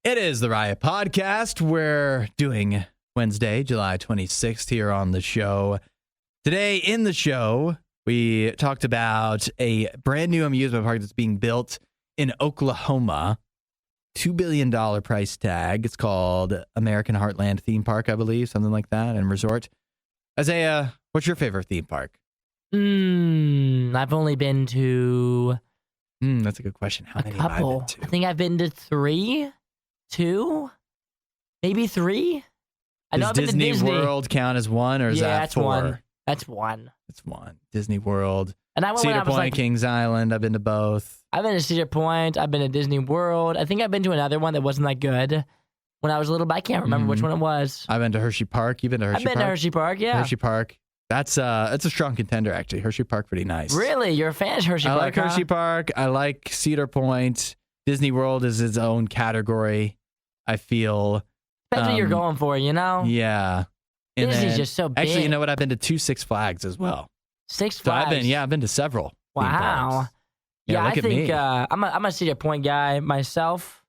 It is the Riot Podcast. We're doing Wednesday, July 26th here on the show. Today in the show, we talked about a brand new amusement park that's being built in Oklahoma. $2 billion price tag. It's called American Heartland Theme Park, I believe, something like that, and resort. Isaiah, what's your favorite theme park? I've only been to that's a good question. How many have I been to? I think I've been to 3, 2, maybe 3. I know Does I've been Disney to Disney World count as one, or is that that's 4? one. That's one. That's one. Disney World. And I went when Cedar I was Point, like, Kings Island. I've been to both. I've been to Cedar Point. I've been to Disney World. I think I've been to another one that wasn't that good when I was little, but I can't remember which one it was. I've been to Hershey Park. You've been to Hershey Park? I've been to Hershey Park, yeah. Hershey Park. It's a strong contender, actually. Hershey Park, pretty nice. Really? You're a fan of Hershey Park? I like Hershey Park. I like Cedar Point. Disney World is its own category, I feel. Depends what you're going for, you know? Yeah. And Disney's just so big. Actually, you know what? I've been to 2 Six Flags as well. Six Flags? So I've been to several. theme Wow. parks. Yeah, look I at think me. I'm a Cedar Point guy myself.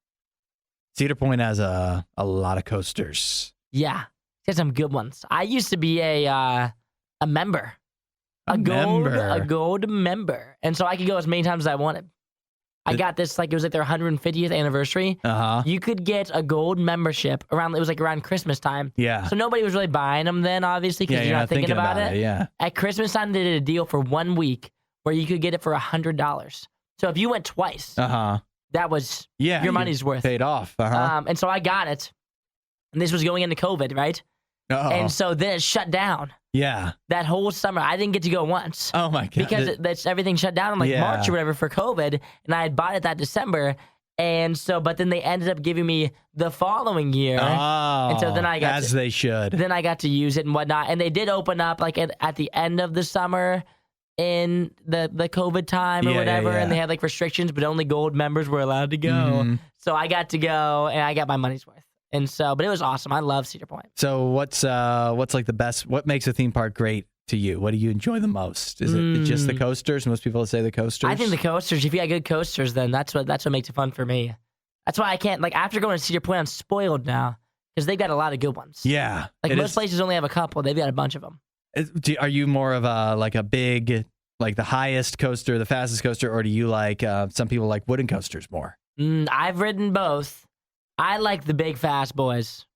Cedar Point has a lot of coasters. Yeah, got some good ones. I used to be a member, a gold member, and so I could go as many times as I wanted. I got this it was their 150th anniversary. You could get a gold membership around. It was around Christmas time. Yeah. So nobody was really buying them then, obviously, because you're not thinking about it. Yeah. At Christmas time, they did a deal for 1 week where you could get it for $100. So if you went twice, that was your money's worth. Paid off. And so I got it. And this was going into COVID, right? And so then it shut down. Yeah. That whole summer, I didn't get to go once. Oh my God. Because everything shut down in March or whatever for COVID. And I had bought it that December. And so, but then they ended up giving me the following year. Oh, and so then I got they should. Then I got to use it and whatnot. And they did open up at the end of the summer in the COVID time or whatever. And they had restrictions, but only gold members were allowed to go. So I got to go and I got my money's worth. And so, but it was awesome. I love Cedar Point. So what's the best? What makes a theme park great to you? What do you enjoy the most? Is it just the coasters? Most people say the coasters. I think the coasters. If you got good coasters, then that's what makes it fun for me. That's why I can't after going to Cedar Point, I'm spoiled now because they've got a lot of good ones. Yeah, most places only have a couple. They've got a bunch of them. Are you more of a big the highest coaster, the fastest coaster, or do you like some people like wooden coasters more? I've ridden both. I like the big fast boys.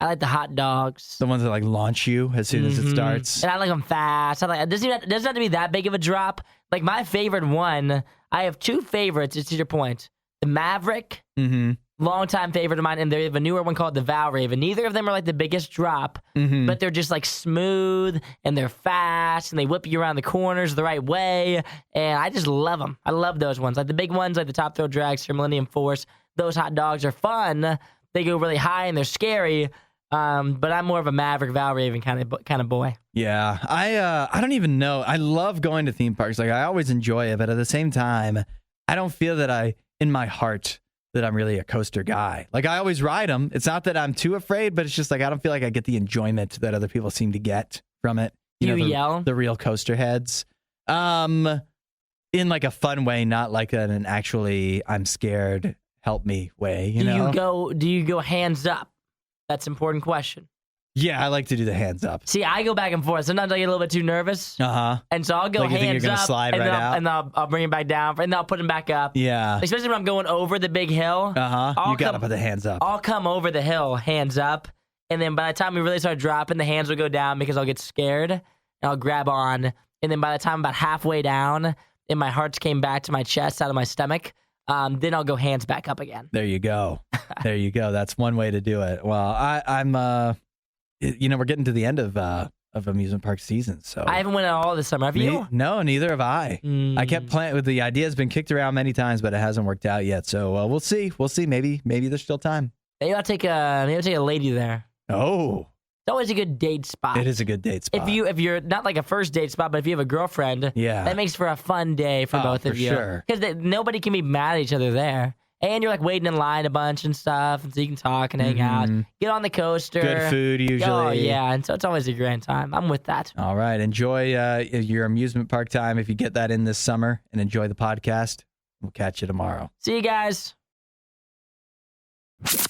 I like the hot dogs. The ones that launch you as soon as it starts. And I like them fast. It doesn't have to be that big of a drop. My favorite one, I have 2 favorites at Cedar Point. The Maverick, longtime favorite of mine, and they have a newer one called the Valraven. Neither of them are the biggest drop, but they're just smooth and they're fast and they whip you around the corners the right way. And I just love them. I love those ones. The big ones, the Top Thrill Dragster, Millennium Force. Those hot dogs are fun. They go really high and they're scary. But I'm more of a Maverick Valraven kind of boy. Yeah, I don't even know. I love going to theme parks. I always enjoy it, but at the same time, I don't feel that in my heart that I'm really a coaster guy. I always ride them. It's not that I'm too afraid, but it's just I don't feel like I get the enjoyment that other people seem to get from it. You yell? The real coaster heads. In a fun way, not an actually I'm scared, help me way, Do you go hands up? That's an important question. Yeah, I like to do the hands up. See, I go back and forth. Sometimes I get a little bit too nervous. And so I'll go you think hands you're gonna up slide and, right then out? and I'll bring it back down and then I'll put them back up. Yeah. Especially when I'm going over the big hill. You gotta put the hands up. I'll come over the hill, hands up. And then by the time we really start dropping, the hands will go down because I'll get scared. And I'll grab on. And then by the time I'm about halfway down and my heart came back to my chest out of my stomach, then I'll go hands back up again. There you go. There you go. That's one way to do it. Well, I'm we're getting to the end of amusement park season, so I haven't went at all this summer. Have you? No, neither have I. I kept playing with the idea. Has been kicked around many times, but it hasn't worked out yet. So we'll see. We'll see. Maybe there's still time. Maybe I'll take a lady there. Oh. It's always a good date spot. It is a good date spot. If you're not a first date spot, but if you have a girlfriend, that makes for a fun day for both of you. Sure. Because nobody can be mad at each other there. And you're waiting in line a bunch and stuff, and so you can talk and hang out. Get on the coaster. Good food usually. Oh, yeah, and so it's always a grand time. I'm with that. All right. Enjoy your amusement park time if you get that in this summer, and enjoy the podcast. We'll catch you tomorrow. See you guys.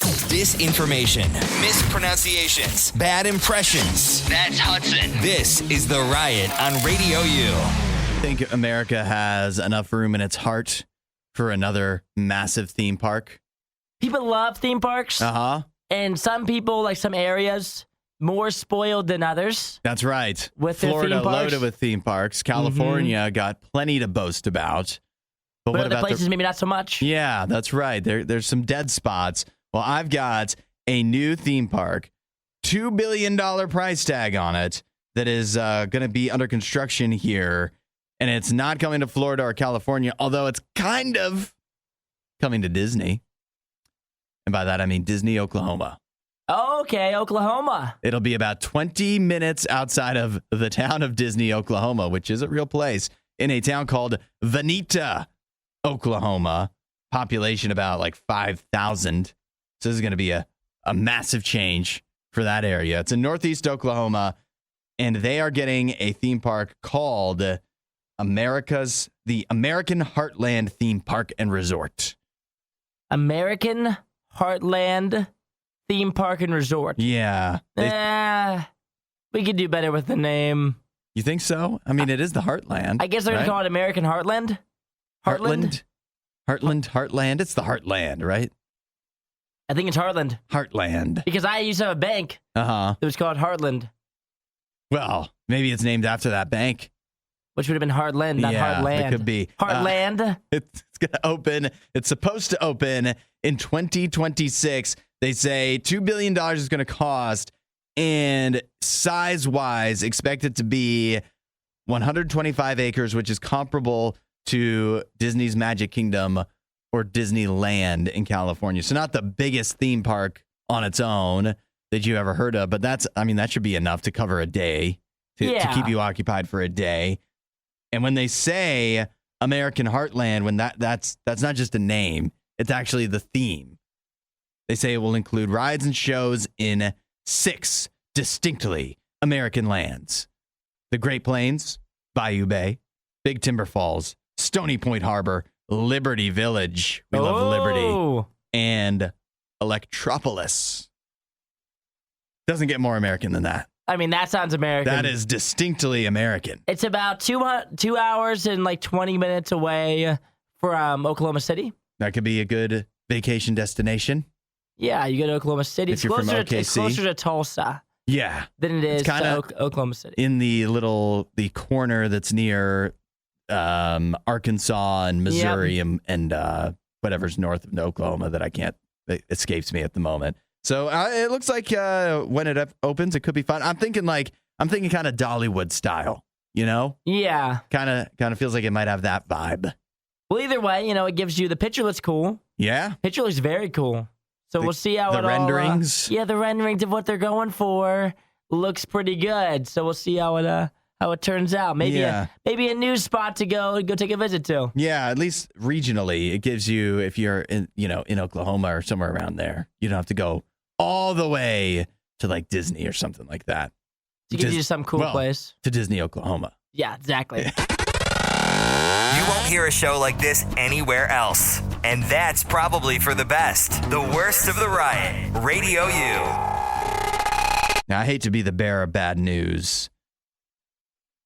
Disinformation, mispronunciations, bad impressions. That's Hudson. This is The Riot on Radio U. I think America has enough room in its heart for another massive theme park. People love theme parks. Uh-huh. And some people, like some areas, more spoiled than others. That's right. With their Florida theme parks. loaded with theme parks. California got plenty to boast about. But what other about places, maybe not so much. Yeah, that's right. There's some dead spots. Well, I've got a new theme park, $2 billion price tag on it, that is going to be under construction here. And it's not coming to Florida or California, although it's kind of coming to Disney. And by that, I mean Disney, Oklahoma. Okay, Oklahoma. It'll be about 20 minutes outside of the town of Disney, Oklahoma, which is a real place, in a town called Vinita, Oklahoma. Population about like 5,000. So this is going to be a massive change for that area. It's in Northeast Oklahoma, and they are getting a theme park called the American Heartland Theme Park and Resort. American Heartland Theme Park and Resort. Yeah. We could do better with the name. You think so? I mean, it is the Heartland. I guess they're going to call it American Heartland? Heartland. It's the Heartland, right? I think it's Heartland. Heartland. Because I used to have a bank. Uh-huh. It was called Heartland. Well, maybe it's named after that bank. Which would have been Heartland, not Heartland. It could be. Heartland. It's going to open. It's supposed to open in 2026. They say $2 billion is going to cost, and size-wise, expected to be 125 acres, which is comparable to Disney's Magic Kingdom or Disneyland in California. So not the biggest theme park on its own that you ever heard of, but that should be enough to cover a day, to keep you occupied for a day. And when they say American Heartland, when that's not just a name, it's actually the theme. They say it will include rides and shows in 6 distinctly American lands: the Great Plains, Bayou Bay, Big Timber Falls, Stony Point Harbor, Liberty Village. We love Liberty. And Electropolis. Doesn't get more American than that. I mean, that sounds American. That is distinctly American. It's about 2 hours and like 20 minutes away from Oklahoma City. That could be a good vacation destination. Yeah, you go to Oklahoma City. If you're from OKC. It's closer to Tulsa. Yeah. Than it is to Oklahoma City. In the corner that's near Arkansas and Missouri and whatever's north of Oklahoma it escapes me at the moment. So it looks like when it opens, it could be fun. I'm thinking kind of Dollywood style, you know? Yeah. Kind of feels like it might have that vibe. Well, either way, it gives you the picture looks cool. Yeah. Picture looks very cool. So we'll see how the renderings. The renderings of what they're going for looks pretty good. So we'll see how it turns out. Maybe a new spot to go take a visit to. Yeah, at least regionally, it gives you, if you're in Oklahoma or somewhere around there, you don't have to go all the way to like Disney or something like that. To get you to some cool place. To Disney, Oklahoma. Yeah, exactly. You won't hear a show like this anywhere else. And that's probably for the best. The Worst of the Riot. Radio U. Now, I hate to be the bearer of bad news,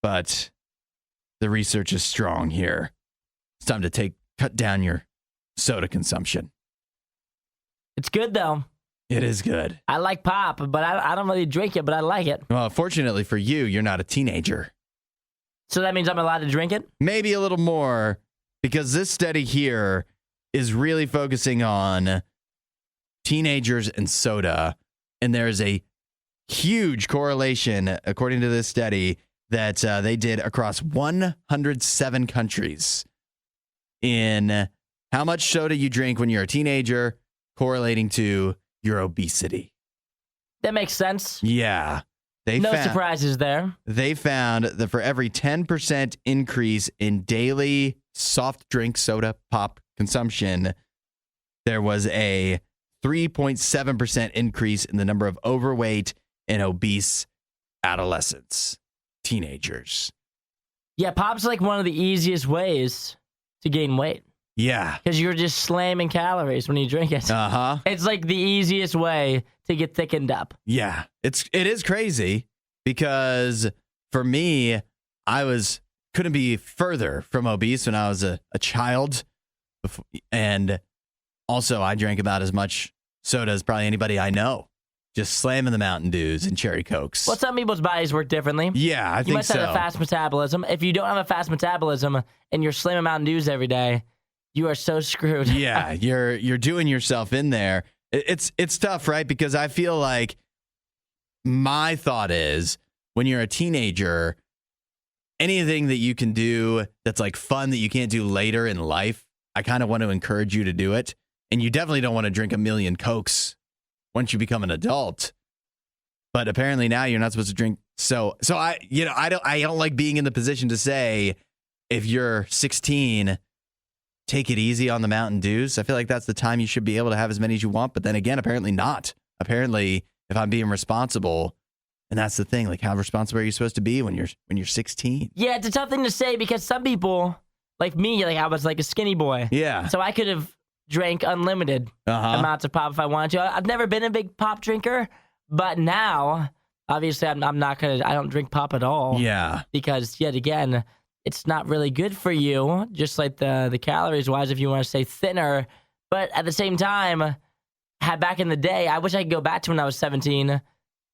but the research is strong here. It's time to cut down your soda consumption. It's good, though. It is good. I like pop, but I don't really drink it, but I like it. Well, fortunately for you, you're not a teenager. So that means I'm allowed to drink it? Maybe a little more, because this study here is really focusing on teenagers and soda, and there's a huge correlation, according to this study, that they did across 107 countries in how much soda you drink when you're a teenager, correlating to your obesity. That makes sense. Yeah. No surprises there. They found that for every 10% increase in daily soft drink soda pop consumption, there was a 3.7% increase in the number of overweight and obese adolescents, teenagers. Yeah, pop's like one of the easiest ways to gain weight. Yeah. Because you're just slamming calories when you drink it. Uh-huh. It's like the easiest way to get thickened up. Yeah. It is crazy because for me, couldn't be further from obese when I was a child. And also I drank about as much soda as probably anybody I know. Just slamming the Mountain Dews and Cherry Cokes. Well, some people's bodies work differently. Yeah, I think so. You must have a fast metabolism. If you don't have a fast metabolism and you're slamming Mountain Dews every day, you are so screwed. Yeah, you're doing yourself in there. It's tough, right? Because I feel like my thought is when you're a teenager, anything that you can do that's like fun that you can't do later in life, I kind of want to encourage you to do it. And you definitely don't want to drink a million Cokes once you become an adult. But apparently now you're not supposed to drink. So I don't like being in the position to say, if you're 16, take it easy on the Mountain Dews. I feel like that's the time you should be able to have as many as you want. But then again, apparently not. Apparently, if I'm being responsible, and that's the thing, like how responsible are you supposed to be when you're 16? Yeah, it's a tough thing to say because some people, like me, like I was like a skinny boy. Yeah. So I could have drank unlimited amounts of pop if I wanted to. I've never been a big pop drinker, but now, obviously, I don't drink pop at all. Yeah. Because, yet again, it's not really good for you, just like the calories-wise, if you want to stay thinner. But at the same time, back in the day, I wish I could go back to when I was 17,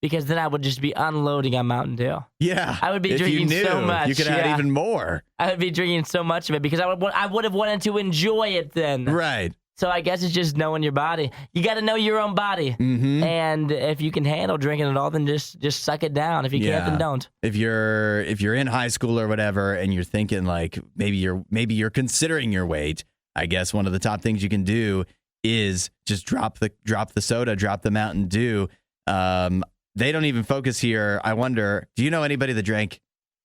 because then I would just be unloading on Mountain Dew. Yeah. I would be if drinking you knew, so much. You could add even more. I would be drinking so much of it because I would have wanted to enjoy it then. Right. So I guess it's just knowing your body. You got to know your own body. Mm-hmm. And if you can handle drinking it all, then just suck it down. If you can't, then don't. If you're in high school or whatever, and you're thinking like maybe you're considering your weight, I guess one of the top things you can do is just drop the soda, drop the Mountain Dew. They don't even focus here. I wonder, do you know anybody that drank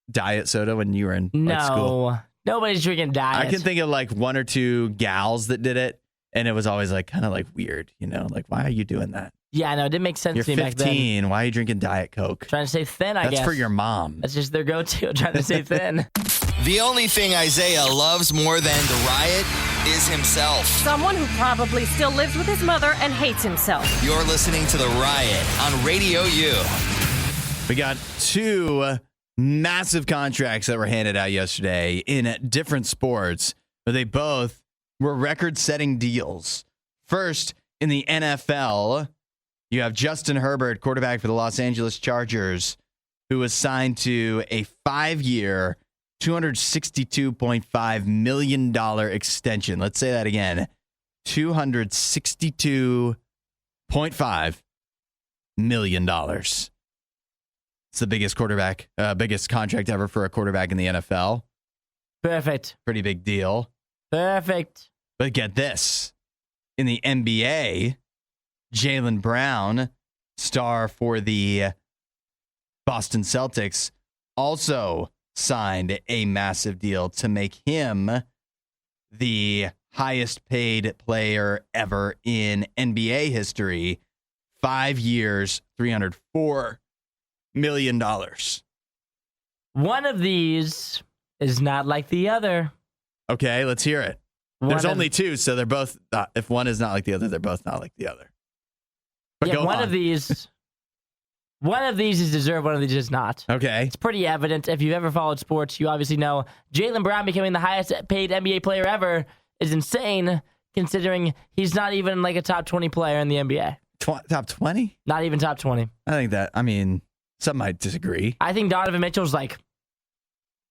diet soda when you were in school? No, nobody's drinking diet. I can think of like one or two gals that did it. And it was always like kind of like weird, like, why are you doing that? Yeah, no, it didn't make sense You're to me back then. 15. Why are you drinking Diet Coke? Trying to stay thin, I guess. That's for your mom. That's just their go-to, trying to stay thin. The only thing Isaiah loves more than the riot is himself. Someone who probably still lives with his mother and hates himself. You're listening to The Riot on RadioU. We got two massive contracts that were handed out yesterday in different sports, but they both were record-setting deals. First, in the NFL, you have Justin Herbert, quarterback for the Los Angeles Chargers, who was signed to a 5-year, $262.5 million extension. Let's say that again. $262.5 million. It's the biggest biggest contract ever for a quarterback in the NFL. Perfect. Pretty big deal. Perfect. But get this. In the NBA, Jaylen Brown, star for the Boston Celtics, also signed a massive deal to make him the highest paid player ever in NBA history. 5 years, $304 million. One of these is not like the other. Okay, let's hear it. There's only two, so they're both, if one is not like the other, they're both not like the other. But yeah, one of these is deserved, one of these is not. Okay. It's pretty evident. If you've ever followed sports, you obviously know Jaylen Brown becoming the highest paid NBA player ever is insane, considering he's not even like a top 20 player in the NBA. Top 20? Not even top 20. Some might disagree. I think Donovan Mitchell's like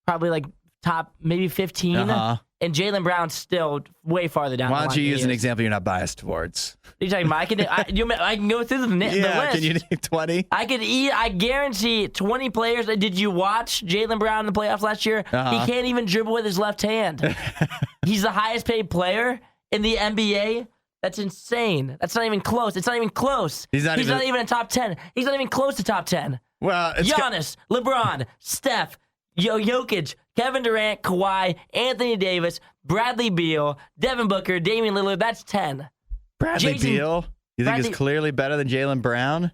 probably like top maybe 15. And Jaylen Brown's still way farther down the line. Why don't you use an example you're not biased towards? You're talking about, I can go through the list. Can you name 20? I guarantee 20 players. Did you watch Jaylen Brown in the playoffs last year? He can't even dribble with his left hand. He's the highest paid player in the NBA. That's insane. That's not even close. It's not even close. He's not even in top 10. He's not even close to top 10. Well, Giannis, LeBron, Steph, Jokic, Kevin Durant, Kawhi, Anthony Davis, Bradley Beal, Devin Booker, Damian Lillard. That's 10. Bradley Beal? You think is clearly better than Jaylen Brown?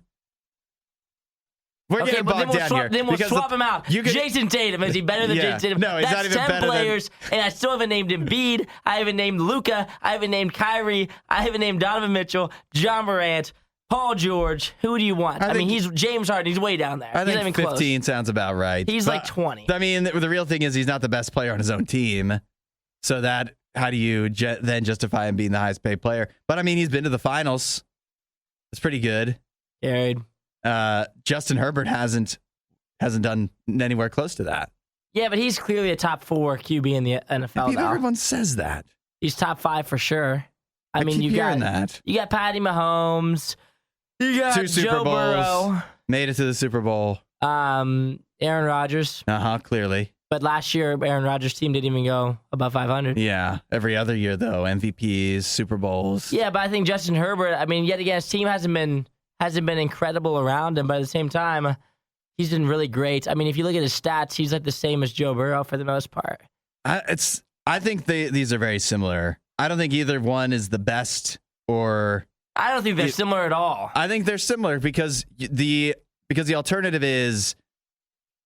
We're Okay, getting but then bogged down here. Then we'll because swap him out. Jason Tatum. Is he better than Jason Tatum? No, he's That's not even 10 better players, and I still haven't named Embiid. I haven't named Luka. I haven't named Kyrie. I haven't named Donovan Mitchell, John Morant, Paul George. Who do you want? I mean, he's James Harden. He's way down there. I He's not think even 15 close. sounds about right. He's like 20. I mean, the real thing is he's not the best player on his own team. So how do you then justify him being the highest paid player? But I mean, he's been to the finals. It's pretty good. Carried. Justin Herbert hasn't done anywhere close to that. Yeah, but he's clearly a top 4 QB in the NFL now. Everyone says that. He's top 5 for sure. I mean, keep hearing that. You got Patty Mahomes. You got 2 Super Joe Bowls. Burrow. Made it to the Super Bowl. Aaron Rodgers. Clearly. But last year, Aaron Rodgers' team didn't even go above 500. Yeah. Every other year, though, MVPs, Super Bowls. Yeah, but I think Justin Herbert, I mean, yet again, his team hasn't been incredible around him, but at the same time, he's been really great. I mean, if you look at his stats, he's like the same as Joe Burrow for the most part. I think these are very similar. I don't think either one is the best or... I don't think they're similar at all. I think they're similar because the alternative is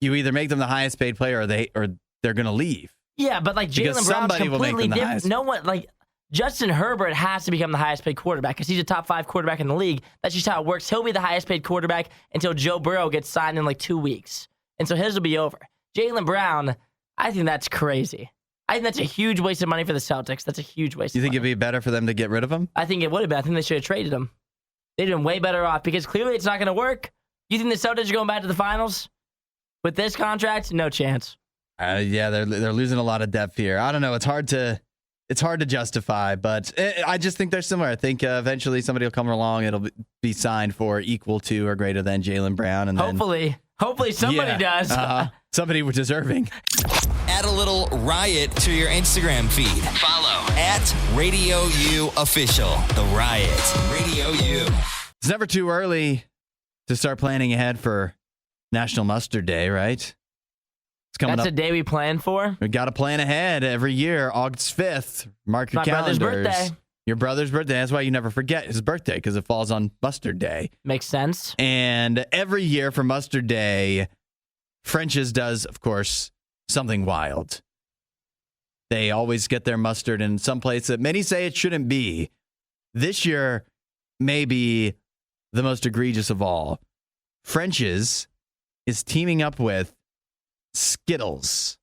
you either make them the highest paid player or they're going to leave. Yeah, but like Jalen Brown's completely different. No one Justin Herbert has to become the highest paid quarterback because he's a top 5 quarterback in the league. That's just how it works. He'll be the highest paid quarterback until Joe Burrow gets signed in like 2 weeks. And so his will be over. Jalen Brown, I think that's crazy. I think that's a huge waste of money for the Celtics. That's a huge waste of money. You think it'd be better for them to get rid of him? I think it would have been. I think they should have traded him. They'd been way better off because clearly it's not going to work. You think the Celtics are going back to the finals? With this contract, no chance. Yeah, they're losing a lot of depth here. I don't know. It's hard to justify, but I just think they're similar. I think eventually somebody will come along. It'll be signed for equal to or greater than Jalen Brown, and hopefully somebody does. Somebody deserving. Add a little riot to your Instagram feed. Follow @RadioU Official. The Riot. Radio U. It's never too early to start planning ahead for National Mustard Day, right? It's coming That's up. a day we plan for. We got to plan ahead every year. August 5th. Mark your calendars. My brother's birthday. Your brother's birthday. That's why you never forget his birthday, because it falls on Mustard Day. Makes sense. And every year for Mustard Day, French's does, of course, something wild. They always get their mustard in some place that many say it shouldn't be. This year may be the most egregious of all. French's is teaming up with Skittles.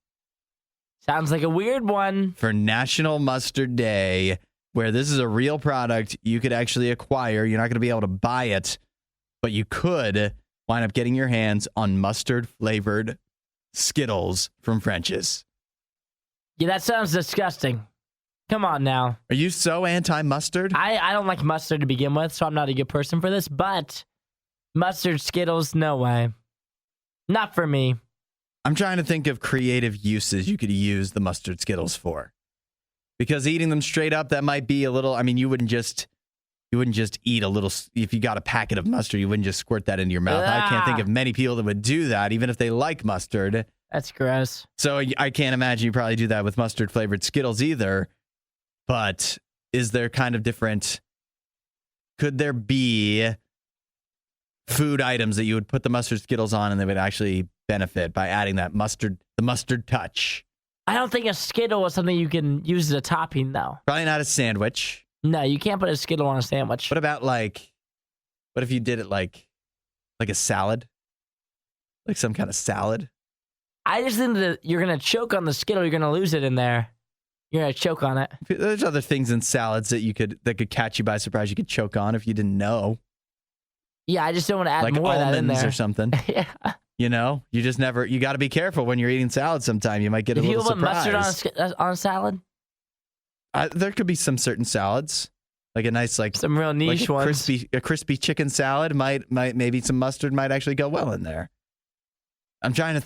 Sounds like a weird one. For National Mustard Day, where this is a real product you could actually acquire. You're not going to be able to buy it, but you could wind up getting your hands on mustard-flavored Skittles from French's. Yeah, that sounds disgusting. Come on now. Are you so anti-mustard? I don't like mustard to begin with, so I'm not a good person for this, but mustard Skittles, no way. Not for me. I'm trying to think of creative uses you could use the mustard Skittles for. Because eating them straight up, that might be a little, I mean, you wouldn't just eat a little, if you got a packet of mustard, you wouldn't just squirt that into your mouth. I can't think of many people that would do that, even if they like mustard. That's gross. So I can't imagine you probably do that with mustard flavored Skittles either. But is there kind of different, could there be food items that you would put the mustard Skittles on and they would actually benefit by adding that the mustard touch? I don't think a Skittle is something you can use as a topping, though. Probably not a sandwich. No, you can't put a Skittle on a sandwich. What about what if you did it like a salad? Like some kind of salad? I just think that you're going to choke on the Skittle. You're going to lose it in there. You're going to choke on it. There's other things in salads that could catch you by surprise. You could choke on if you didn't know. Yeah, I just don't want to add like more of that in there. or something. Yeah. You know, you got to be careful when you're eating salad sometime. You might get a little surprise. You put mustard on a salad? There could be some certain salads. Like a nice, some real niche ones. A crispy chicken salad might maybe some mustard might actually go well in there. I'm trying.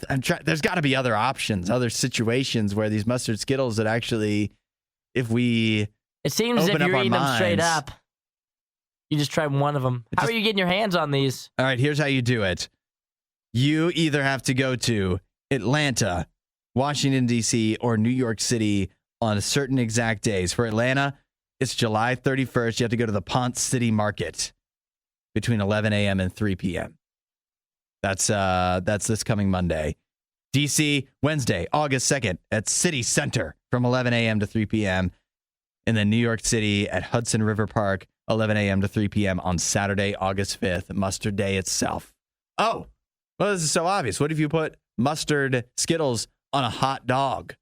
There's got to be other options, other situations where these mustard Skittles that actually, if we, it seems if you're eating them straight up, you just try one of them. How are you getting your hands on these? All right, here's how you do it. You either have to go to Atlanta, Washington, D.C., or New York City on certain exact days. For Atlanta, it's July 31st. You have to go to the Ponce City Market between 11 a.m. and 3 p.m. That's this coming Monday. DC, Wednesday, August 2nd at City Center from 11 a.m. to 3 p.m. And then New York City at Hudson River Park, 11 a.m. to 3 p.m. on Saturday, August 5th, Mustard Day itself. Oh, well, this is so obvious. What if you put mustard Skittles on a hot dog?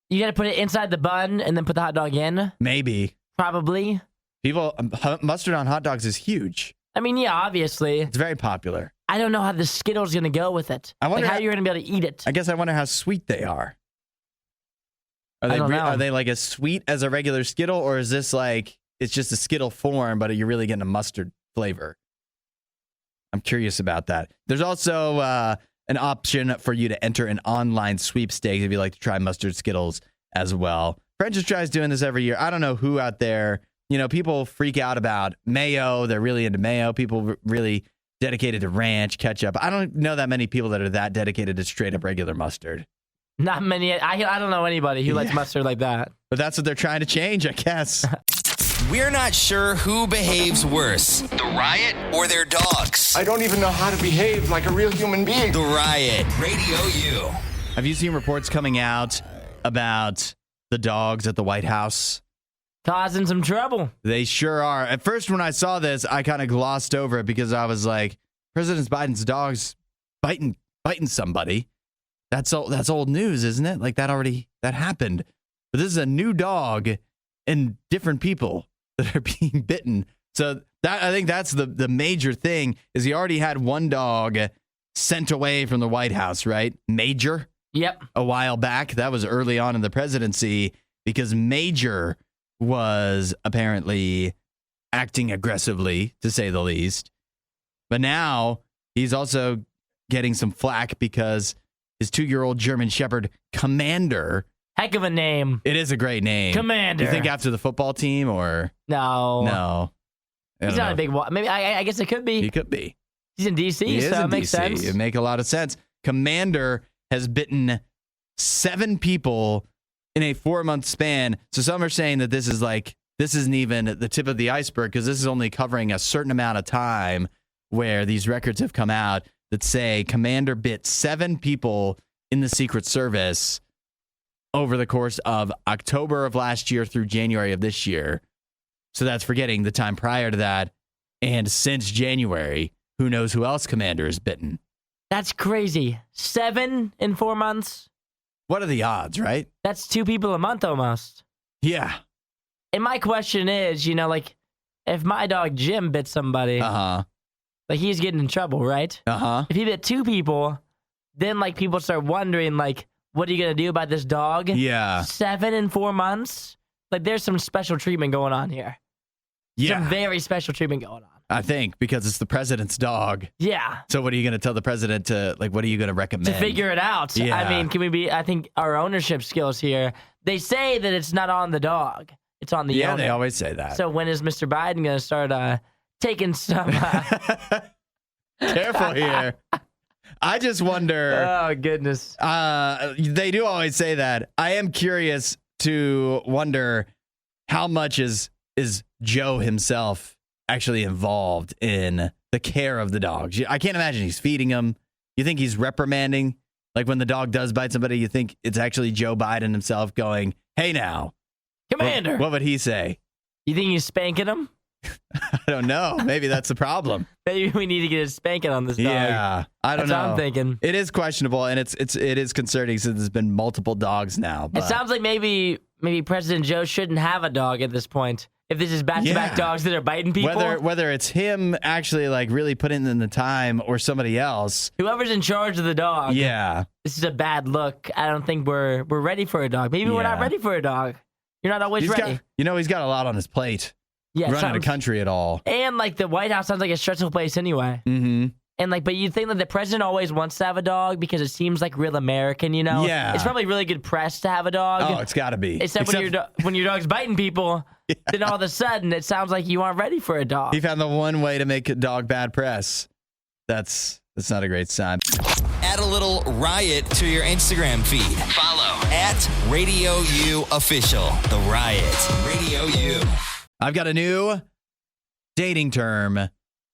You got to put it inside the bun and then put the hot dog in? Maybe. Probably. Mustard on hot dogs is huge. I mean, yeah, obviously. It's very popular. I don't know how the Skittles going to go with it. I wonder how you're going to be able to eat it. I guess I wonder how sweet they are. I don't know. Are they like as sweet as a regular Skittle, or is this like it's just a Skittle form, but you're really getting a mustard flavor? I'm curious about that. There's also an option for you to enter an online sweepstakes if you like to try mustard Skittles as well. French just tries doing this every year. I don't know who out there, people freak out about mayo. They're really into mayo. People really dedicated to ranch, ketchup. I don't know that many people that are that dedicated to straight up regular mustard. Not many. I don't know anybody who likes mustard like that. But that's what they're trying to change, I guess. We're not sure who behaves worse, the Riot or their dogs. I don't even know how to behave like a real human being. The Riot, RadioU. Have you seen reports coming out about the dogs at the White House? Causing some trouble. They sure are. At first, when I saw this, I kind of glossed over it because I was like, President Biden's dog's biting somebody. That's old news, isn't it? Like that happened. But this is a new dog and different people that are being bitten. So I think that's the major thing is he already had one dog sent away from the White House, right? Major? Yep. A while back. That was early on in the presidency because Major was apparently acting aggressively, to say the least. But now he's also getting some flack because his 2-year-old German Shepherd, Commander. Heck of a name. It is a great name. Commander. You think after the football team or? No. He's not a big one. Maybe, I guess it could be. He could be. He's in D.C., so it makes sense. It make a lot of sense. Commander has bitten 7 people in a 4-month span. So some are saying that this isn't even the tip of the iceberg because this is only covering a certain amount of time where these records have come out that say Commander bit 7 people in the Secret Service over the course of October of last year through January of this year. So that's forgetting the time prior to that. And since January, who knows who else Commander has bitten? That's crazy. 7 in 4 months? What are the odds, right? That's 2 people a month almost. Yeah. And my question is, if my dog Jim bit somebody, like he's getting in trouble, right? If he bit 2 people, then people start wondering, what are you going to do about this dog? Yeah. 7 in 4 months? There's some special treatment going on here. Yeah. Some very special treatment going on. I think, because it's the president's dog. Yeah. So what are you going to tell the president what are you going to recommend? To figure it out. Yeah. I mean, I think our ownership skills here, they say that it's not on the dog. It's on the owner. Yeah, they always say that. So when is Mr. Biden going to start taking some... Careful here. I just wonder... Oh, goodness. They do always say that. I am curious to wonder how much is Joe himself actually involved in the care of the dogs. I can't imagine he's feeding them. You think he's reprimanding? Like when the dog does bite somebody, you think it's actually Joe Biden himself going, hey now. Commander. What would he say? You think he's spanking him? I don't know. Maybe that's the problem. Maybe we need to get a spanking on this dog. Yeah, I don't know. That's what I'm thinking. It is questionable, and it is concerning since there's been multiple dogs now. But. It sounds like maybe President Joe shouldn't have a dog at this point. If this is back-to-back dogs that are biting people. Whether it's him actually really putting in the time or somebody else. Whoever's in charge of the dog. Yeah. This is a bad look. I don't think we're ready for a dog. Maybe we're not ready for a dog. You're not always ready. He's got a lot on his plate. Yeah, running the country at all. And the White House sounds like a stressful place anyway. Mm-hmm. And but you think that the president always wants to have a dog because it seems real American, Yeah. It's probably really good press to have a dog. Oh, it's got to be. Except when your dog's biting people, then all of a sudden it sounds like you aren't ready for a dog. He found the one way to make a dog bad press. That's not a great sign. Add a little riot to your Instagram feed. Follow @RadioU Official. The Riot. RadioU. I've got a new dating term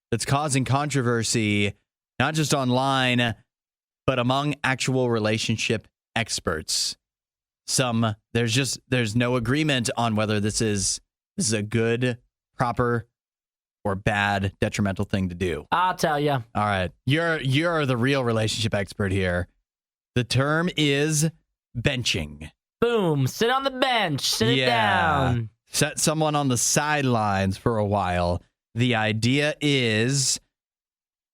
that's causing controversy not just online, but among actual relationship experts. There's no agreement on whether this is a good, proper, or bad, detrimental thing to do. I'll tell you. All right. You're the real relationship expert here. The term is benching. Boom. Sit on the bench. Sit it down. Set someone on the sidelines for a while. The idea is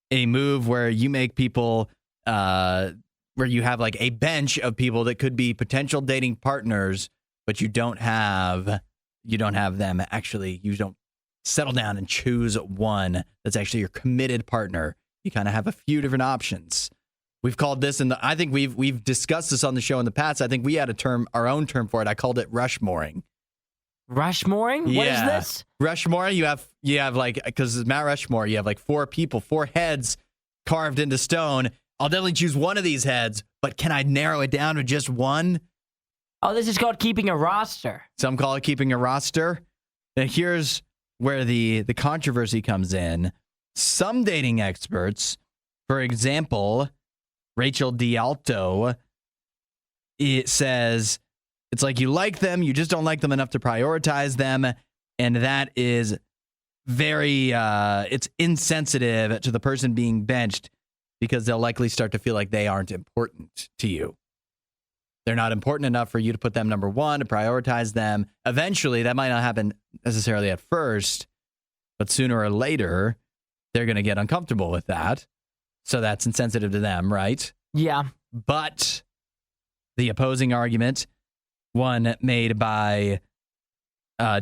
a move where you make people, where you have like a bench of people that could be potential dating partners, but you don't have them actually. You don't settle down and choose one that's actually your committed partner. You kind of have a few different options. We've called this, I think we've discussed this on the show in the past. I think we had our own term for it. I called it Rushmoring. Rushmoring? Yeah. What is this? Rushmore, you have like, because Mount Rushmore, you have like 4 people, 4 heads carved into stone. I'll definitely choose one of these heads, but can I narrow it down to just one? Oh, this is called keeping a roster. Some call it keeping a roster. And here's where the controversy comes in. Some dating experts, for example, Rachel D'Alto, it says it's like you like them, you just don't like them enough to prioritize them, and that is very it's insensitive to the person being benched because they'll likely start to feel like they aren't important to you. They're not important enough for you to put them number one, to prioritize them. Eventually, that might not happen necessarily at first, but sooner or later, they're going to get uncomfortable with that. So that's insensitive to them, right? Yeah. But the opposing argument, one made by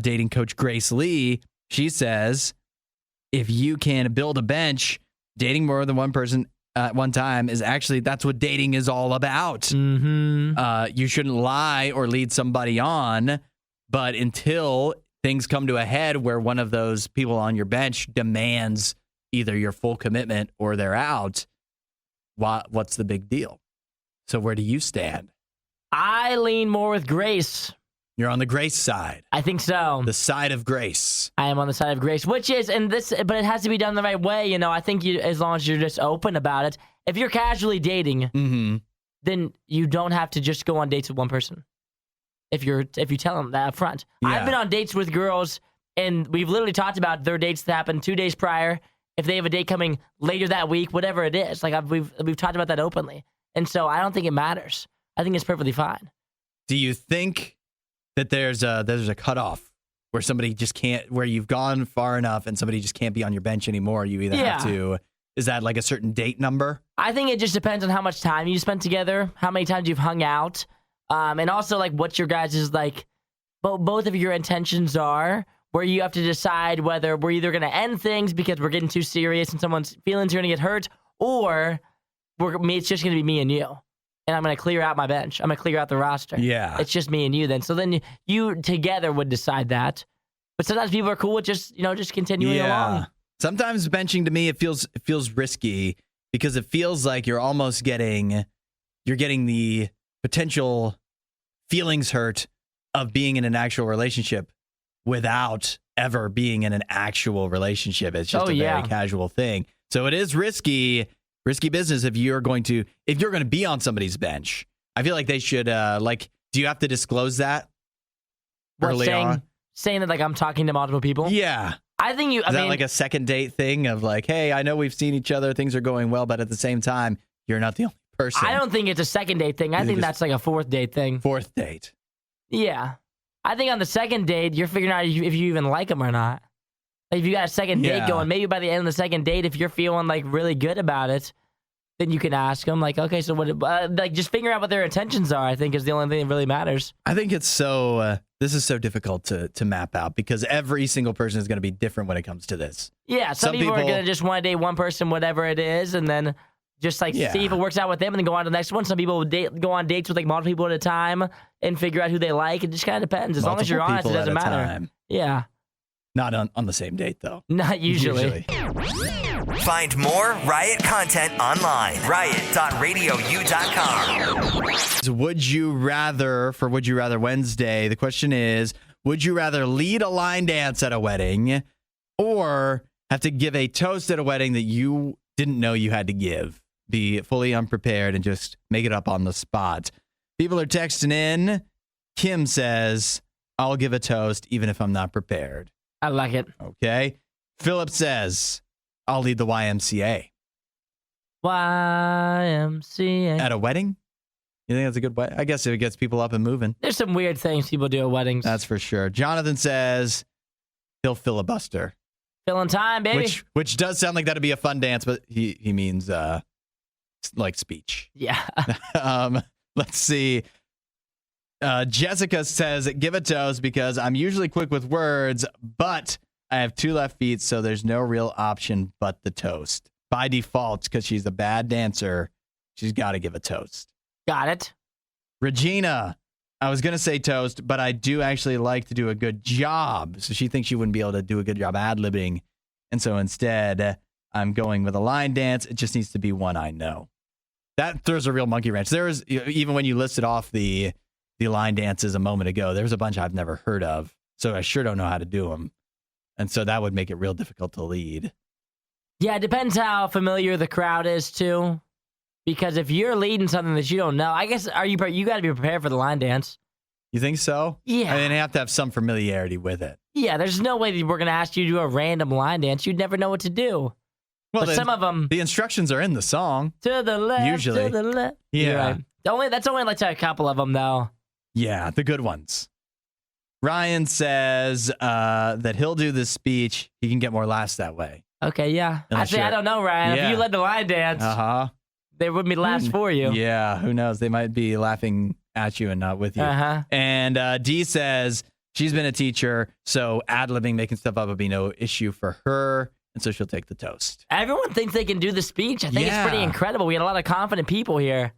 dating coach Grace Lee, she says, if you can build a bench, dating more than one person at one time is actually, that's what dating is all about. Mm-hmm. You shouldn't lie or lead somebody on, but until things come to a head where one of those people on your bench demands either your full commitment or they're out, what's the big deal? So where do you stand? I lean more with Grace. You're on the Grace side. I think so. The side of Grace. I am on the side of Grace, which is, but it has to be done the right way. You know, I think as long as you're just open about it. If you're casually dating, then you don't have to just go on dates with one person. If you tell them that up front. Yeah. I've been on dates with girls, and we've literally talked about their dates that happened 2 days prior. If they have a date coming later that week, whatever it is, like we've talked about that openly, and so I don't think it matters. I think it's perfectly fine. Do you think that there's a cutoff where somebody just can't, where you've gone far enough and somebody just can't be on your bench anymore? You either have to, is that like a certain date number? I think it just depends on how much time you spent together, how many times you've hung out, and also like what your guys' like, both of your intentions are, where you have to decide whether we're either going to end things because we're getting too serious and someone's feelings are going to get hurt, or it's just going to be me and you. And I'm going to clear out my bench. I'm going to clear out the roster. Yeah. It's just me and you then. So then you together would decide that. But sometimes people are cool with just continuing along. Sometimes benching to me, it feels risky because it feels like you're almost getting the potential feelings hurt of being in an actual relationship without ever being in an actual relationship. It's just a very casual thing. So it is risky business if you're going to be on somebody's bench. I feel like they should do you have to disclose that early on? Saying that like I'm talking to multiple people? Yeah. I think Is that like a second date thing of like, hey, I know we've seen each other, things are going well, but at the same time, you're not the only person. I don't think it's a second date thing. I think that's like a fourth date thing. Fourth date. Yeah. I think on the second date, you're figuring out if you even like them or not. Like if you got a second date going, maybe by the end of the second date, if you're feeling like really good about it, then you can ask them like, okay, so what? Like just figuring out what their intentions are, I think, is the only thing that really matters. I think it's so. This is so difficult to map out because every single person is going to be different when it comes to this. Yeah, some people are going to just want to date one person, whatever it is, and then just like see if it works out with them, and then go on to the next one. Some people go on dates with like multiple people at a time and figure out who they like. It just kind of depends. As long as you're honest, it doesn't matter. Time. Yeah. Not on the same date though. Not usually. Find more Riot content online. Riot.radiou.com. Would you rather, for Would You Rather Wednesday, the question is, would you rather lead a line dance at a wedding or have to give a toast at a wedding that you didn't know you had to give. Be fully unprepared and just make it up on the spot. People are texting in. Kim says, I'll give a toast even if I'm not prepared. I like it. Okay. Philip says, I'll lead the YMCA. YMCA. At a wedding? You think that's a good way? I guess it gets people up and moving. There's some weird things people do at weddings. That's for sure. Jonathan says he'll filibuster. Filling time, baby. Which does sound like that'd be a fun dance, but he means like speech. Yeah. Let's see. Jessica says, give a toast because I'm usually quick with words, but I have 2 left feet, so there's no real option but the toast. By default, because she's a bad dancer, she's got to give a toast. Got it. Regina, I was going to say toast, but I do actually like to do a good job. So she thinks she wouldn't be able to do a good job ad-libbing. And so instead, I'm going with a line dance. It just needs to be one I know. That throws a real monkey wrench. There's, even when you listed off the line dances a moment ago, there's a bunch I've never heard of. So I sure don't know how to do them. And so that would make it real difficult to lead. Yeah, it depends how familiar the crowd is, too. Because if you're leading something that you don't know, I guess you got to be prepared for the line dance. You think so? Yeah. I mean, you have to have some familiarity with it. Yeah, there's no way that we're going to ask you to do a random line dance. You'd never know what to do. Well, but some of them... The instructions are in the song. To the left, usually. to the left. Yeah. Right. That's only like a couple of them, though. Yeah, the good ones. Ryan says that he'll do this speech. He can get more laughs that way. Okay, yeah. Actually, I don't know, Ryan. Yeah. If you led the line dance... Uh-huh. There wouldn't be laughs for you. Yeah, who knows? They might be laughing at you and not with you. Uh-huh. And Dee says she's been a teacher, so ad-libbing, making stuff up would be no issue for her, and so she'll take the toast. Everyone thinks they can do the speech. I think it's pretty incredible. We had a lot of confident people here.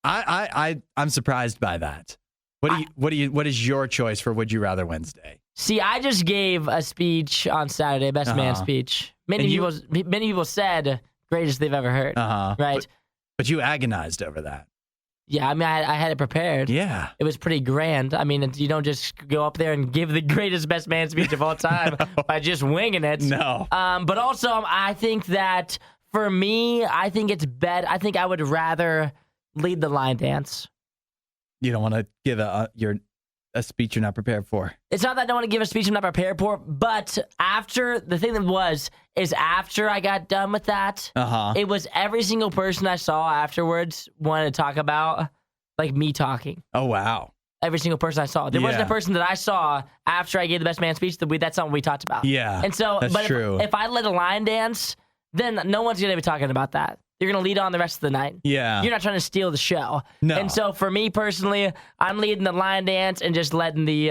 I'm surprised by that. What is your choice for Would You Rather Wednesday? See, I just gave a speech on Saturday, best man speech. Many people said greatest they've ever heard. Right. But you agonized over that. Yeah, I mean, I had it prepared. Yeah. It was pretty grand. I mean, you don't just go up there and give the greatest best man speech of all time by just winging it. No. But also, I think that for me, I think it's better. I think I would rather lead the line dance. You don't want to give a speech you're not prepared for. It's not that I don't want to give a speech I'm not prepared for, but after I got done with that, it was every single person I saw afterwards wanted to talk about, like, me talking. Oh, wow. Every single person I saw. There wasn't a person that I saw after I gave the best man speech that's something we talked about. Yeah, and so, that's true. If I led a line dance, then no one's going to be talking about that. You're going to lead on the rest of the night. Yeah. You're not trying to steal the show. No. And so for me personally, I'm leading the line dance and just letting the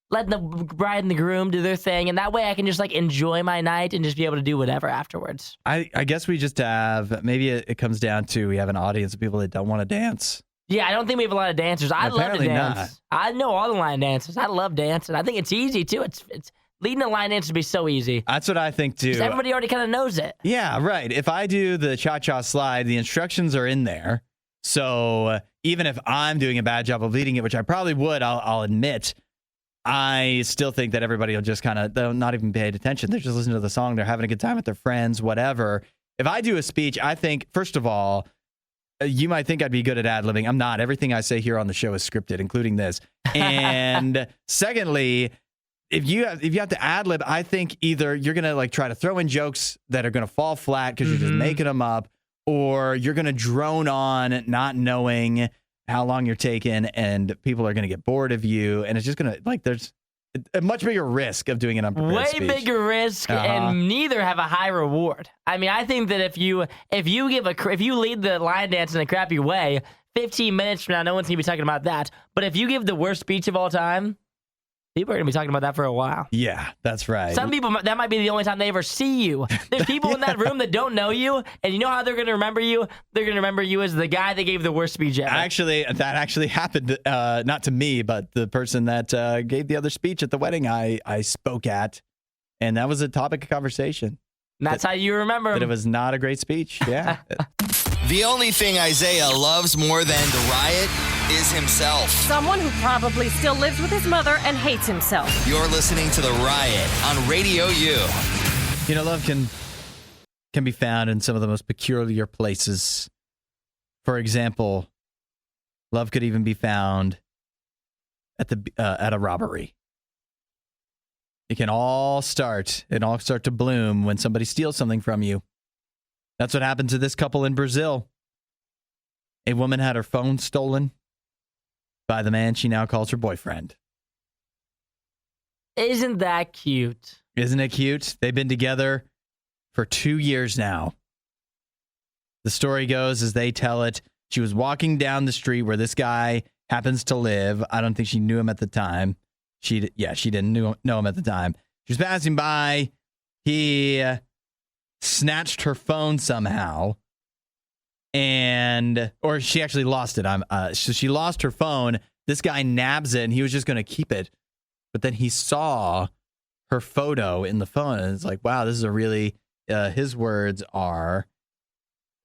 bride and the groom do their thing. And that way I can just like enjoy my night and just be able to do whatever afterwards. I guess we just have, maybe it comes down to we have an audience of people that don't want to dance. Yeah, I don't think we have a lot of dancers. I love to dance. Not. I know all the line dances. I love dancing. I think it's easy too. It's leading a line dance would be so easy. That's what I think too. Everybody already kind of knows it. Yeah, right. If I do the cha-cha slide, the instructions are in there. So even if I'm doing a bad job of leading it, which I probably would, I'll admit, I still think that everybody will just kind of, they'll not even pay attention. They're just listening to the song. They're having a good time with their friends, whatever. If I do a speech, I think, first of all, you might think I'd be good at ad-libbing. I'm not. Everything I say here on the show is scripted, including this. And secondly, if you have to ad-lib, I think either you're going to like try to throw in jokes that are going to fall flat because you're just making them up, or you're going to drone on not knowing how long you're taking, and people are going to get bored of you. And it's just going to, like, there's a much bigger risk of doing an unprepared speech. Way bigger risk, and neither have a high reward. I mean, I think that if you lead the line dance in a crappy way, 15 minutes from now, no one's going to be talking about that. But if you give the worst speech of all time, people are going to be talking about that for a while. Yeah, that's right. Some people, that might be the only time they ever see you. There's people in that room that don't know you, and you know how they're going to remember you? They're going to remember you as the guy that gave the worst speech ever. Actually, that actually happened, not to me, but the person that gave the other speech at the wedding I spoke at, and that was a topic of conversation. And that's how you remember him. That it was not a great speech, yeah. The only thing Isaiah loves more than the riot is himself. Someone who probably still lives with his mother and hates himself. You're listening to The Riot on Radio U. You know, love can can be found in some of the most peculiar places. For example, love could even be found at a robbery. It can all start to bloom when somebody steals something from you. That's what happened to this couple in Brazil. A woman had her phone stolen by the man she now calls her boyfriend. Isn't that cute? Isn't it cute? They've been together for 2 years now. The story goes, as they tell it, she was walking down the street where this guy happens to live. I don't think she knew him at the time. She didn't know him at the time. She was passing by. He snatched her phone somehow, or she actually lost it. So she lost her phone. This guy nabs it, and he was just going to keep it, but then he saw her photo in the phone, and it's like, wow, this is a really. His words are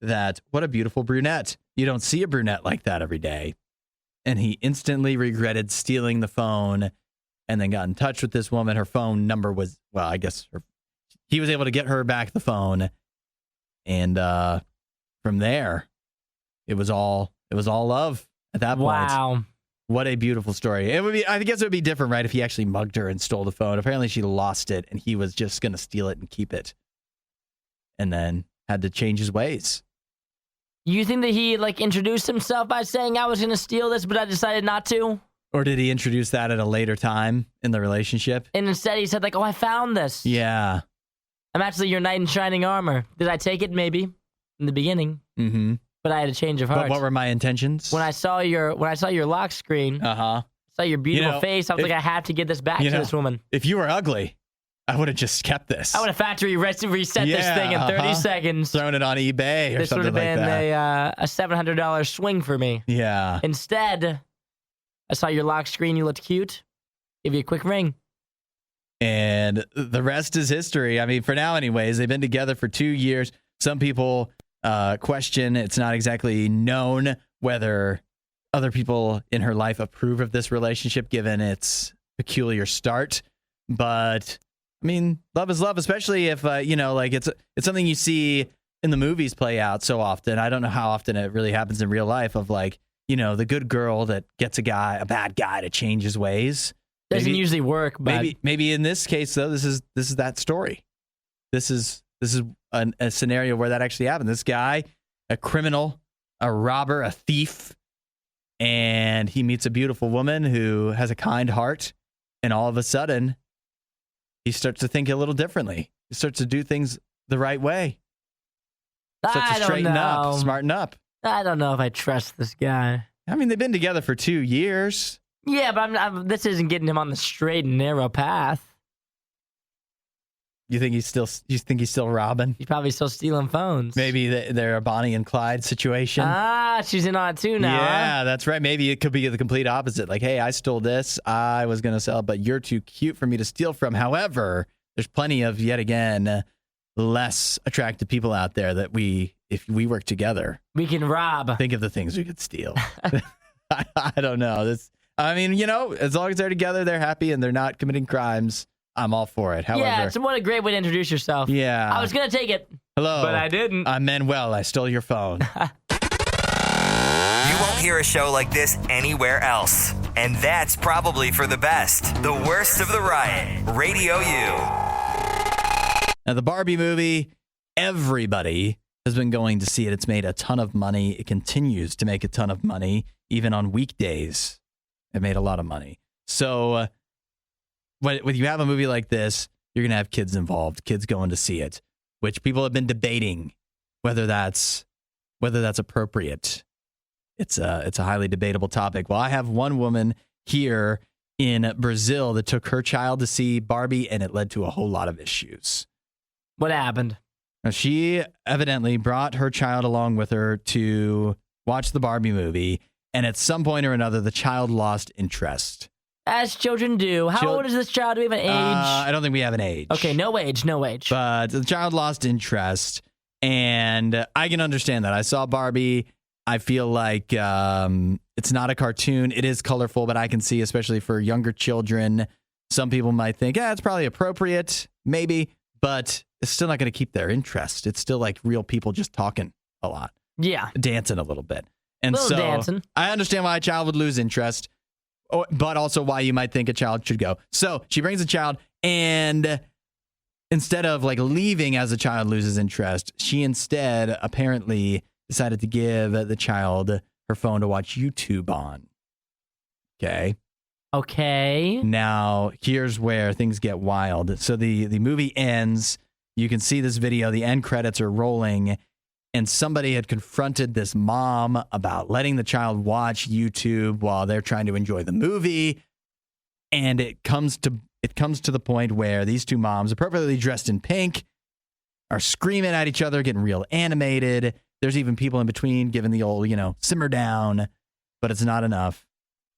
that, what a beautiful brunette. You don't see a brunette like that every day. And he instantly regretted stealing the phone and then got in touch with this woman. Her phone number was, he was able to get her back the phone. And from there, it was all love at that point. Wow. What a beautiful story. I guess it would be different, right, if he actually mugged her and stole the phone. Apparently she lost it and he was just going to steal it and keep it. And then had to change his ways. You think that he introduced himself by saying, I was going to steal this, but I decided not to? Or did he introduce that at a later time in the relationship? And instead he said oh, I found this. Yeah. I'm actually your knight in shining armor. Did I take it? Maybe in the beginning. Mm-hmm. But I had a change of heart. But what were my intentions? When I saw your lock screen, saw your beautiful face, I was I have to give this back to this woman. If you were ugly, I would have just kept this. I would have factory reset this thing in 30 seconds. Thrown it on eBay or something like that. This would have been a $700 swing for me. Yeah. Instead, I saw your lock screen. You looked cute. Give you a quick ring. And the rest is history. I mean, for now anyways, they've been together for 2 years. Some people question, it's not exactly known whether other people in her life approve of this relationship given its peculiar start. But I mean, love is love, especially if, it's something you see in the movies play out so often. I don't know how often it really happens in real life of the good girl that gets a bad guy to change his ways. Doesn't usually work, but maybe in this case though, this is that story. This is a scenario where that actually happened. This guy, a criminal, a robber, a thief, and he meets a beautiful woman who has a kind heart, and all of a sudden he starts to think a little differently. He starts to do things the right way. Starts to straighten up, smarten up. I don't know if I trust this guy. I mean, they've been together for 2 years. Yeah, but this isn't getting him on the straight and narrow path. You think he's still robbing? He's probably still stealing phones. Maybe they're a Bonnie and Clyde situation. She's in on it too now. Yeah, that's right. Maybe it could be the complete opposite. Hey, I stole this. I was going to sell it, but you're too cute for me to steal from. However, there's plenty of, yet again, less attractive people out there that if we work together, we can rob. Think of the things we could steal. I don't know. As long as they're together, they're happy and they're not committing crimes. I'm all for it. However, yeah, it's what a great way to introduce yourself. Yeah. I was going to take it. Hello. But I didn't. I'm Manuel. I stole your phone. You won't hear a show like this anywhere else. And that's probably for the best. The Worst of the Riot. RadioU. Now, the Barbie movie, everybody has been going to see it. It's made a ton of money. It continues to make a ton of money, even on weekdays. It made a lot of money. So when you have a movie like this, you're going to have kids involved, kids going to see it, which people have been debating whether that's appropriate. It's a highly debatable topic. Well, I have one woman here in Brazil that took her child to see Barbie, and it led to a whole lot of issues. What happened? Now, she evidently brought her child along with her to watch the Barbie movie, and at some point or another, the child lost interest. As children do. How old is this child? Do we have an age? I don't think we have an age. Okay, no age. But the child lost interest, and I can understand that. I saw Barbie. I feel like it's not a cartoon. It is colorful, but I can see, especially for younger children, some people might think, it's probably appropriate, maybe, but it's still not going to keep their interest. It's still like real people just talking a lot, Yeah. dancing a little bit. And Little so dancing. I understand why a child would lose interest, but also why you might think a child should go. So she brings a child, and instead of like leaving as the child loses interest, she instead apparently decided to give the child her phone to watch YouTube on. Okay. Now, here's where things get wild. So the movie ends. You can see this video. The end credits are rolling. And somebody had confronted this mom about letting the child watch YouTube while they're trying to enjoy the movie. And it comes to the point where these two moms, appropriately dressed in pink, are screaming at each other, getting real animated. There's even people in between giving the old, simmer down, but it's not enough.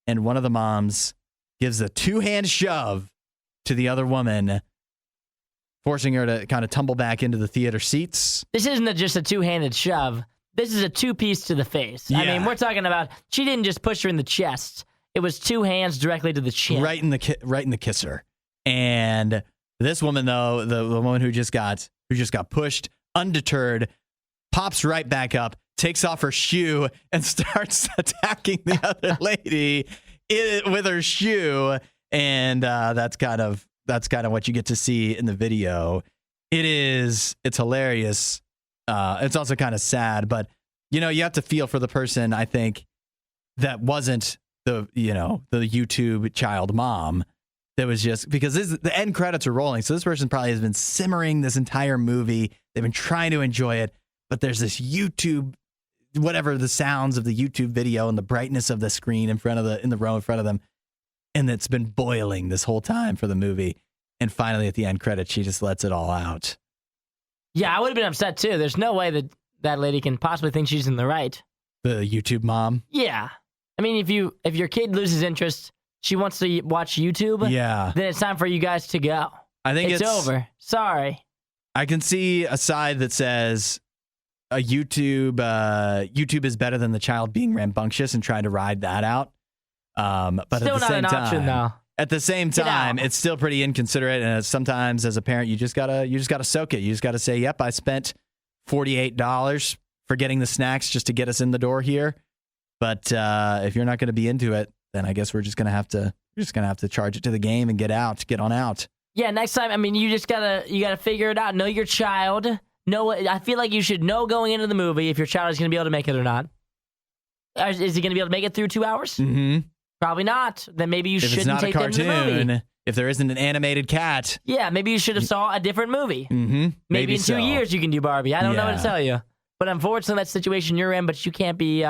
And one of the moms gives a 2-hand shove to the other woman, forcing her to kind of tumble back into the theater seats. This isn't just a 2-handed shove. This is a 2-piece to the face. Yeah. I mean, we're talking about, she didn't just push her in the chest. It was 2 hands directly to the chin. Right in the kisser. And this woman, though, the woman who just got pushed, undeterred, pops right back up, takes off her shoe, and starts attacking the other lady with her shoe. And that's kind of what you get to see in the video. It's hilarious. It's also kind of sad, but you have to feel for the person, I think, that wasn't the YouTube child mom. That was just because the end credits are rolling. So this person probably has been simmering this entire movie. They've been trying to enjoy it, but there's this YouTube, whatever the sounds of the YouTube video and the brightness of the screen in the row in front of them. And it's been boiling this whole time for the movie. And finally at the end credits, she just lets it all out. Yeah, I would have been upset too. There's no way that lady can possibly think she's in the right. The YouTube mom? Yeah. I mean, if your kid loses interest, she wants to watch YouTube, then it's time for you guys to go. I think it's over. Sorry. I can see a side that says YouTube is better than the child being rambunctious and trying to ride that out. But still at the not same an time, option, though. At the same time, it's still pretty inconsiderate. And sometimes as a parent, you just gotta soak it. You just gotta say, yep, I spent $48 for getting the snacks just to get us in the door here. But if you're not going to be into it, then I guess we're just gonna have to charge it to the game and get on out. Yeah, next time, I mean, you gotta figure it out. Know your child. I feel like you should know going into the movie if your child is gonna be able to make it or not. Is he gonna be able to make it through 2 hours? Mm-hmm. Probably not. Then maybe you shouldn't take them to the movie. If there isn't an animated cat. Yeah, maybe you should have saw a different movie. Mm-hmm. Maybe in 2 years you can do Barbie. I don't know what to tell you. But unfortunately, that's the situation you're in, but you can't be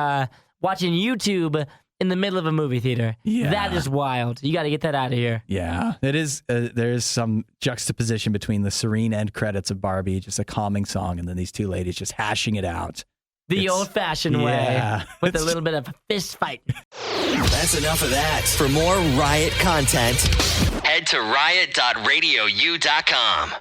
watching YouTube in the middle of a movie theater. Yeah. That is wild. You got to get that out of here. Yeah, it is. There is some juxtaposition between the serene end credits of Barbie, just a calming song, and then these two ladies just hashing it out. The old-fashioned way, with a little bit of a fist fight. That's enough of that. For more Riot content, head to riot.radiou.com.